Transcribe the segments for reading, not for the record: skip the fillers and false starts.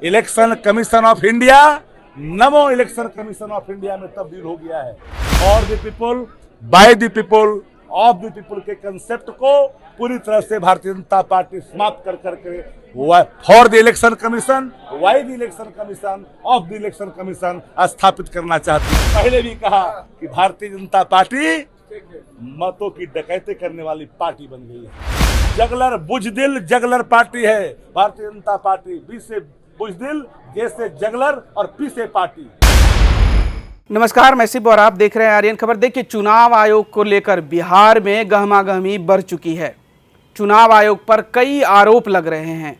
Election commission of India NaMo election commission of India में तब्दील हो गया है। For the people, by the people, of the people के कंसेप्ट को पूरी तरह से भारतीय जनता पार्टी समाप्त कर करके for the election commission, why the election commission, of the election commission स्थापित करना चाहती है। पहले भी कहा कि भारतीय जनता पार्टी मतों की डकैती करने वाली पार्टी बन गई है। जगलर बुजदिल जगलर पार्टी है भारतीय जनता पार्टी। बी से बुजदिल, जे से जगलर और पी से पार्टी। नमस्कार, मैं शिव और आप देख रहे हैं आर्यन खबर। देखिए, चुनाव आयोग को लेकर बिहार में गहमागहमी बढ़ चुकी है। चुनाव आयोग पर कई आरोप लग रहे हैं।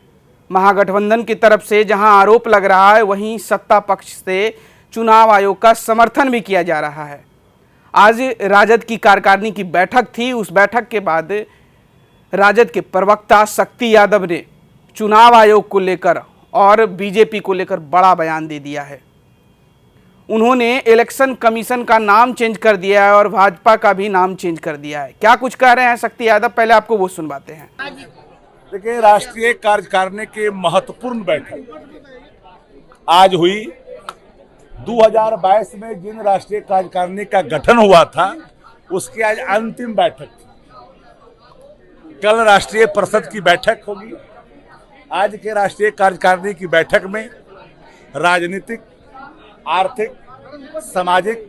महागठबंधन की तरफ से जहां आरोप लग रहा है, वहीं सत्ता पक्ष से चुनाव आयोग का समर्थन भी किया जा रहा है। आज राजद की कार्यकारिणी की बैठक थी। उस बैठक के बाद राजद के प्रवक्ता शक्ति यादव ने चुनाव आयोग को लेकर और बीजेपी को लेकर बड़ा बयान दे दिया है। उन्होंने इलेक्शन कमीशन का नाम चेंज कर दिया है और भाजपा का भी नाम चेंज कर दिया है। क्या कुछ कह रहे हैं शक्ति यादव, पहले आपको वो सुनवाते हैं। देखिए, राष्ट्रीय कार्यकारिणी की महत्वपूर्ण बैठक आज हुई। 2022 में जिन राष्ट्रीय कार्यकारिणी का गठन हुआ था, उसकी आज अंतिम बैठक थी। कल राष्ट्रीय परिषद की बैठक होगी। आज के राष्ट्रीय कार्यकारिणी की बैठक में राजनीतिक, आर्थिक, सामाजिक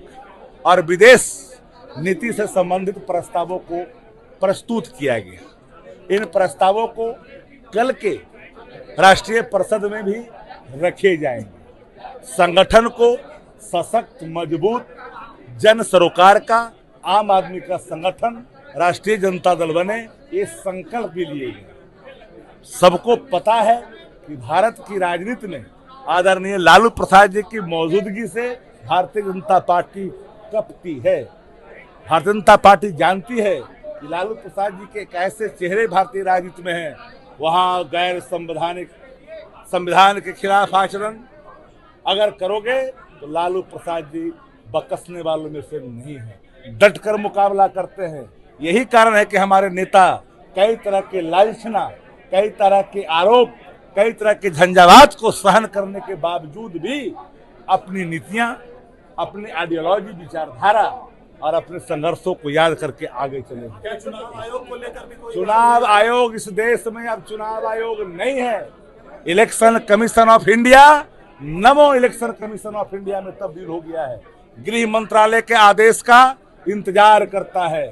और विदेश नीति से संबंधित प्रस्तावों को प्रस्तुत किया गया। इन प्रस्तावों को कल के राष्ट्रीय परिषद में भी रखे जाएंगे। संगठन को सशक्त, मजबूत, जन सरोकार का, आम आदमी का संगठन राष्ट्रीय जनता दल बने, ये संकल्प भी लिए गए। सबको पता है कि भारत की राजनीति में आदरणीय लालू प्रसाद जी की मौजूदगी से भारतीय जनता पार्टी कपती है। भारतीय जनता पार्टी जानती है कि लालू प्रसाद जी के एक ऐसे चेहरे भारतीय राजनीति में हैं, वहां गैर संवैधानिक, संविधान के खिलाफ आचरण अगर करोगे तो लालू प्रसाद जी बकसने वालों में से नहीं है। डट कर मुकाबला करते हैं। यही कारण है कि हमारे नेता कई तरह के लालचना, कई तरह के आरोप, कई तरह के झंझावात को सहन करने के बावजूद भी अपनी नीतियां, अपनी आइडियोलॉजी, विचारधारा और अपने संघर्षों को याद करके आगे चले। क्या चुनाव आयोग को लेकर भी कोई? चुनाव आयोग इस देश में अब चुनाव आयोग नहीं है। Election commission of India NaMo election commission of India में तब्दील हो गया है। गृह मंत्रालय के आदेश का इंतजार करता है।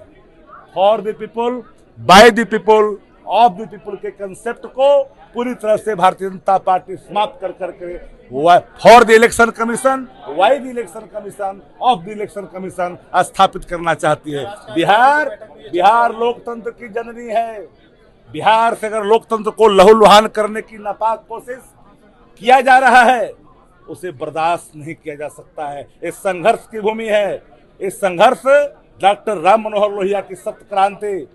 For the people, by the people, of the people के कंसेप्ट को पूरी तरह से भारतीय जनता पार्टी समाप्त कर करके for the election commission, why the election commission, of the election commission स्थापित करना चाहती है। बिहार लोकतंत्र की जननी है। बिहार से अगर लोकतंत्र को लहूलुहान करने की नापाक कोशिश किया जा रहा है, उसे बर्दाश्त नहीं किया जा सकता है। इस संघर्ष की भूमि है। इस संघर्ष डॉक्टर राम मनोहर लोहिया की सप्त क्रांति,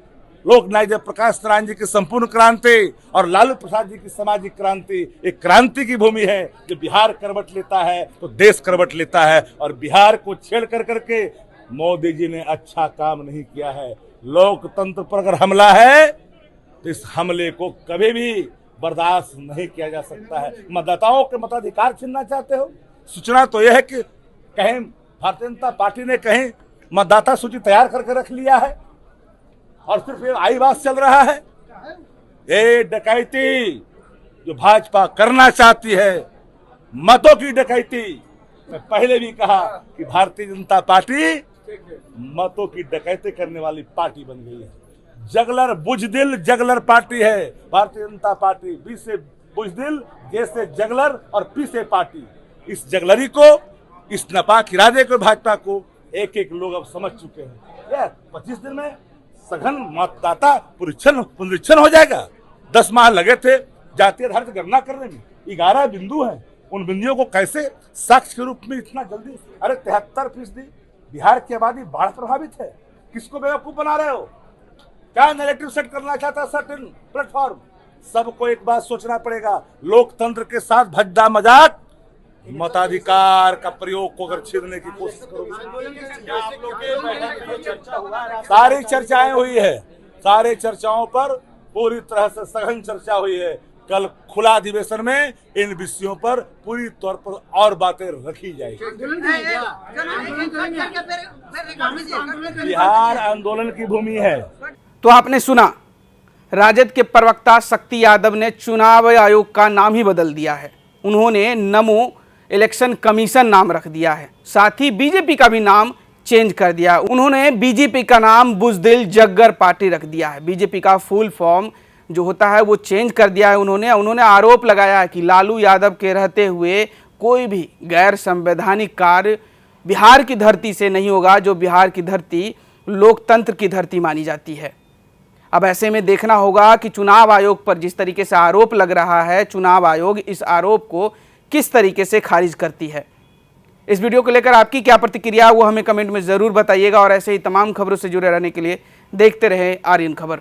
लोकनायक जयप्रकाश नारायण जी की संपूर्ण क्रांति और लालू प्रसाद जी की सामाजिक क्रांति, एक क्रांति की भूमि है। जो बिहार करवट लेता है तो देश करवट लेता है। और बिहार को छेड़ कर करके मोदी जी ने अच्छा काम नहीं किया है। लोकतंत्र पर अगर हमला है तो इस हमले को कभी भी बर्दाश्त नहीं किया जा सकता है। मतदाताओं के मताधिकार छीनना चाहते हो? सूचना तो यह है कि कहीं भारतीय जनता पार्टी ने कहीं मतदाता सूची तैयार करके रख लिया है और सिर्फ ये आईवास चल रहा है। ये डकैती जो भाजपा करना चाहती है, मतों की डकैती, मैं पहले भी कहा कि भारतीय जनता पार्टी मतों की डकैती करने वाली पार्टी बन गई है। जगलर बुजदिल जगलर पार्टी है भारतीय जनता पार्टी। बी से बुजदिल, जे से जगलर और पी से पार्टी। इस जगलरी को, इस नापाक इरादे को, भाजपा को एक एक लोग अब समझ चुके हैं। 25 दिन में सघन मतदाता पुनरीक्षण हो जाएगा। 10 माह लगे थे जातीय आधार की गणना करने में। 11 बिंदु हैं। उन बिंदुओं को कैसे साक्ष्य के रूप में इतना जल्दी? अरे 73% बिहार की आबादी बाढ़ प्रभावित है। किसको बेवकूफ बना रहे हो? क्या नैरेटिव सेट करना चाहता है सर्टेन प्लेटफॉर्म? सबको एक बात सोचना पड़ेगा। लोकतंत्र के साथ भद्दा मजाक, मताधिकार का प्रयोग को अगर छीनने की कोशिश करोगे। सारी चर्चाएं हुई है। सारे चर्चाओं पर पूरी तरह से सघन चर्चा हुई है। कल खुला अधिवेशन में इन विषयों पर पूरी तौर पर और बातें रखी जाएगी। बिहार आंदोलन की भूमि है। तो आपने सुना, राजद के प्रवक्ता शक्ति यादव ने चुनाव आयोग का नाम ही बदल दिया है। उन्होंने नमो इलेक्शन कमीशन नाम रख दिया है, साथ ही बीजेपी का भी नाम चेंज कर दिया। उन्होंने बीजेपी का नाम बुजदिल जग्गर पार्टी रख दिया है। बीजेपी का फुल फॉर्म जो होता है वो चेंज कर दिया है उन्होंने आरोप लगाया है कि लालू यादव के रहते हुए कोई भी गैर संवैधानिक कार्य बिहार की धरती से नहीं होगा, जो बिहार की धरती लोकतंत्र की धरती मानी जाती है। अब ऐसे में देखना होगा कि चुनाव आयोग पर जिस तरीके से आरोप लग रहा है, चुनाव आयोग इस आरोप को किस तरीके से खारिज करती है। इस वीडियो को लेकर आपकी क्या प्रतिक्रिया वो हमें कमेंट में ज़रूर बताइएगा और ऐसे ही तमाम खबरों से जुड़े रहने के लिए देखते रहें आर्यन खबर।